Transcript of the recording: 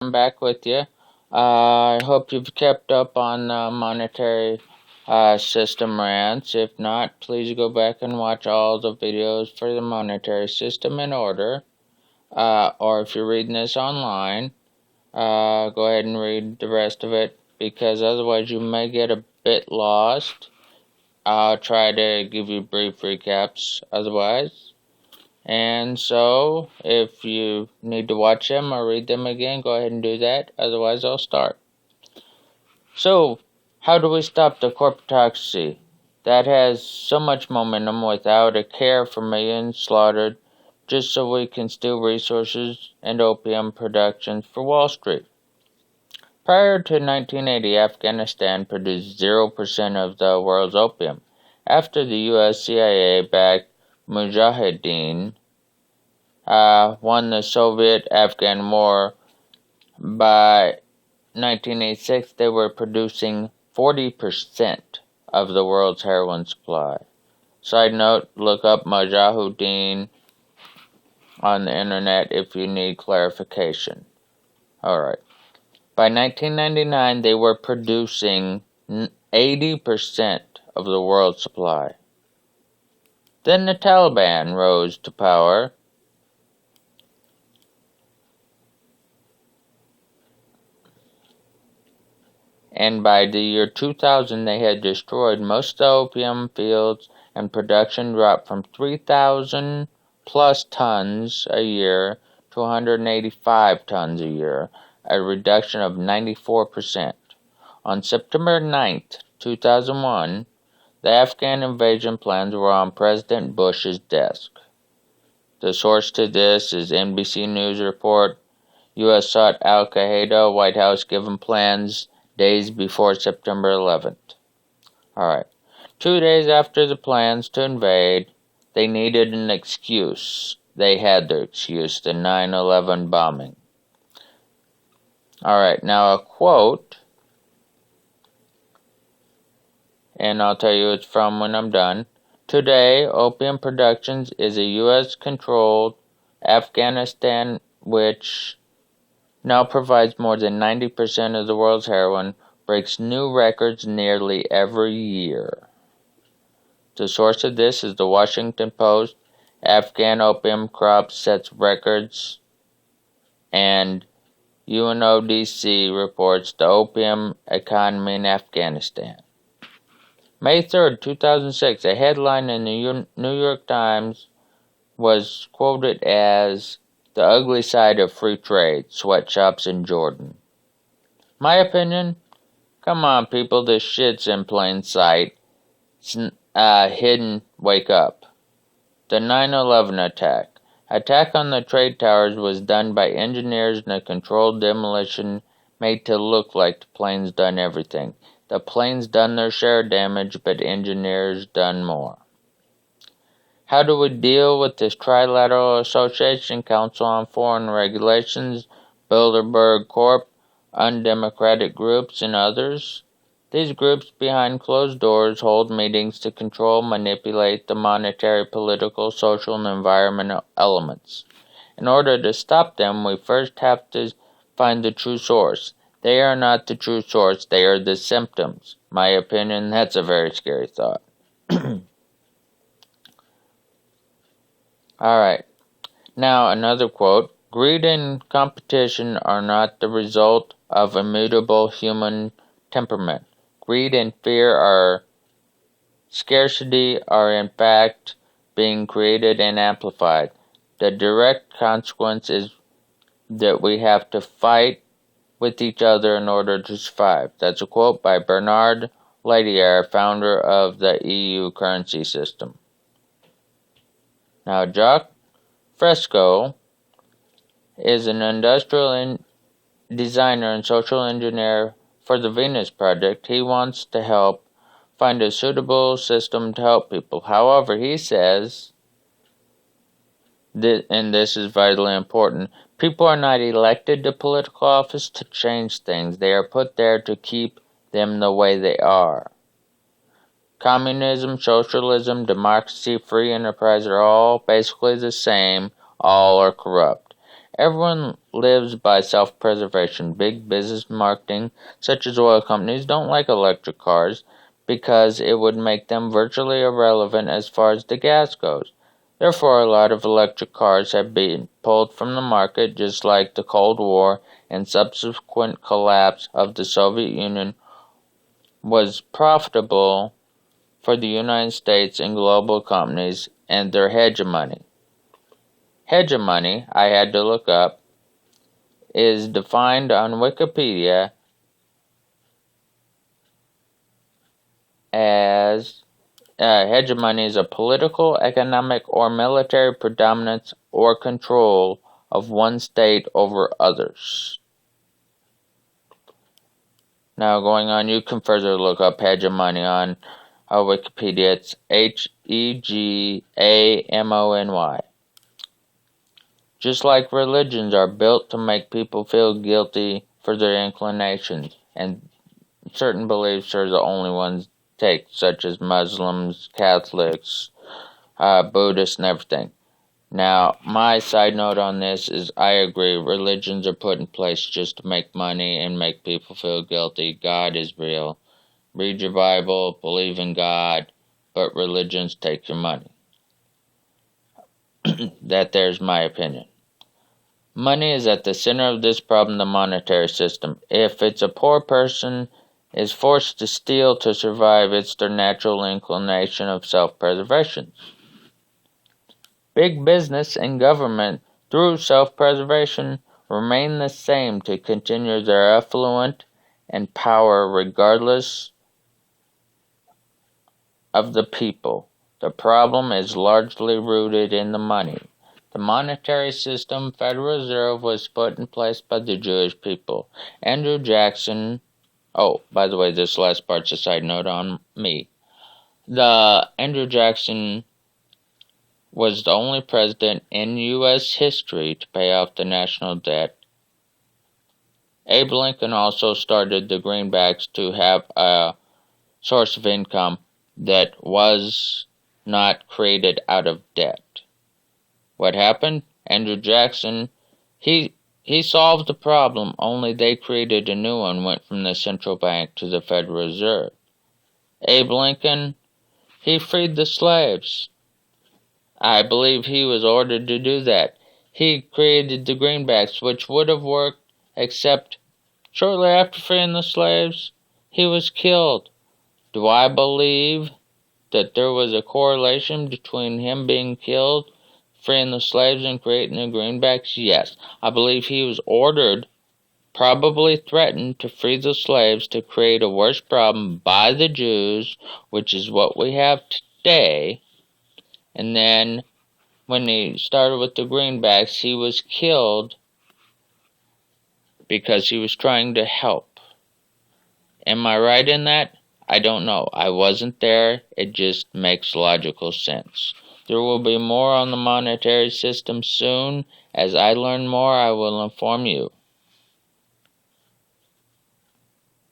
I'm back with you. I hope you've kept up on the monetary system rants. If not, please go back and watch all the videos for the monetary system in order. Or if you're reading this online, go ahead and read the rest of it because otherwise you may get a bit lost. I'll try to give you brief recaps otherwise. And so, if you need to watch them or read them again, go ahead and do that. Otherwise, I'll start. So, how do we stop the corporatocracy that has so much momentum without a care for millions slaughtered just so we can steal resources and opium productions for Wall Street? Prior to 1980, Afghanistan produced 0% of the world's opium. After the US CIA-backed Mujahideen won the Soviet-Afghan War, by 1986 they were producing 40% of the world's heroin supply. Side note, look up Mujahideen on the internet if you need clarification. Alright. By 1999 they were producing 80% of the world's supply. Then the Taliban rose to power. And by the year 2000 they had destroyed most of the opium fields and production dropped from 3,000 plus tons a year to 185 tons a year, a reduction of 94%. On September 9th, 2001, the Afghan invasion plans were on President Bush's desk. The source to this is NBC News report. U.S. sought Al-Qaeda, White House given plans days before September 11th. Alright. 2 days after the plans to invade, they needed an excuse. They had their excuse, the 9/11 bombing. Alright, now a quote, and I'll tell you it's from when I'm done. Today, opium productions is a U.S.-controlled Afghanistan which now provides more than 90% of the world's heroin, breaks new records nearly every year. The source of this is the Washington Post. Afghan opium crop sets records, and UNODC reports the opium economy in Afghanistan. May 3rd, 2006, a headline in the New York Times was quoted as "The ugly side of free trade, sweatshops in Jordan." My opinion? Come on, people, this shit's in plain sight. It's hidden, wake up. The 9/11 attack. Attack on the trade towers was done by engineers in a controlled demolition made to look like the planes done everything. The planes done their share of damage, but engineers done more. How do we deal with this Trilateral Association, Council on Foreign Regulations, Bilderberg Corp., undemocratic groups, and others? These groups behind closed doors hold meetings to control, manipulate the monetary, political, social, and environmental elements. In order to stop them, we first have to find the true source. They are not the true source, they are the symptoms. My opinion, that's a very scary thought. Alright, now another quote. Greed and competition are not the result of immutable human temperament. Greed and fear are scarcity are in fact being created and amplified. The direct consequence is that we have to fight with each other in order to survive. That's a quote by Bernard Ladier, founder of the EU currency system. Now, Jacques Fresco is an industrial designer and social engineer for the Venus Project. He wants to help find a suitable system to help people. However, he says, and this is vitally important, people are not elected to political office to change things. They are put there to keep them the way they are. Communism, socialism, democracy, free enterprise are all basically the same. All are corrupt. Everyone lives by self-preservation. Big business marketing, such as oil companies, don't like electric cars because it would make them virtually irrelevant as far as the gas goes. Therefore, a lot of electric cars have been pulled from the market, just like the Cold War and subsequent collapse of the Soviet Union was profitable for the United States and global companies and their hegemony. Hegemony, I had to look up, is defined on Wikipedia as hegemony is a political, economic, or military predominance or control of one state over others. Now, going on, you can further look up hegemony on Wikipedia. It's Hegamony. Just like religions are built to make people feel guilty for their inclinations, and certain beliefs are the only ones take, such as Muslims, Catholics, Buddhists, and everything. Now, my side note on this is I agree, religions are put in place just to make money and make people feel guilty. God is real. Read your Bible, believe in God, but religions take your money. There's my opinion. Money is at the center of this problem, the monetary system. If it's a poor person is forced to steal to survive, it's their natural inclination of self-preservation. Big business and government, through self-preservation, remain the same to continue their affluence and power regardless of the people. The problem is largely rooted in the money. The monetary system, Federal Reserve, was put in place by the Jewish people. Andrew Jackson, oh, by the way, this last part's a side note on me. Andrew Jackson was the only president in U.S. history to pay off the national debt. Abe Lincoln also started the greenbacks to have a source of income that was not created out of debt. What happened? Andrew Jackson, he solved the problem, only they created a new one, went from the central bank to the Federal Reserve. Abe Lincoln, he freed the slaves. I believe he was ordered to do that. He created the greenbacks, which would have worked, except shortly after freeing the slaves, he was killed. Do I believe that there was a correlation between him being killed, freeing the slaves, and creating the greenbacks? Yes. I believe he was ordered, probably threatened, to free the slaves to create a worse problem by the Jews, which is what we have today. And then, when he started with the greenbacks, he was killed because he was trying to help. Am I right in that? I don't know. I wasn't there. It just makes logical sense. There will be more on the monetary system soon. As I learn more, I will inform you.